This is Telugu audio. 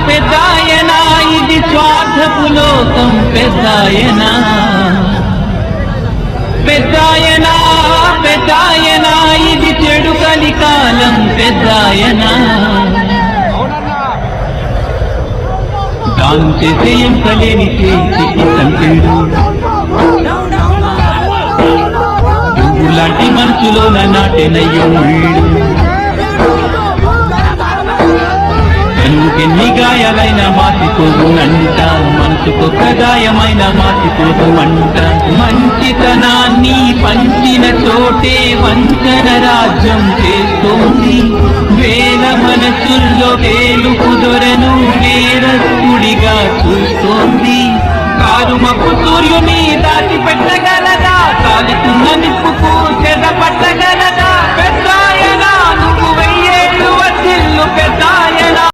పెద్దాయనా ఇది స్వార్థపు లోకం పెద్దాయనా పెద్దాయనా పెద్దాయనా ఇది చెడు కలికాలం పెద్దాయనా దానం చేసే ఎంతలేని చేతికి తండ్రిడు లాంటి మనసులోన నాటెనయ్యో వీడు కనుకెన్ని గాయాలైన మాసిపోవునంట మనసుకొక్క గాయమైన మాసిపోవుమంట మంచితనాన్ని పంచిన చోటే వంచన రాజ్యం చేస్తోంది వేల మనసుల్లో వేలుపు దొరను నేరస్తుడిగా చూస్తోంది కారుమపు సూర్యుని దాచి పెట్టగలదా కాలుతున్న నిప్పుకు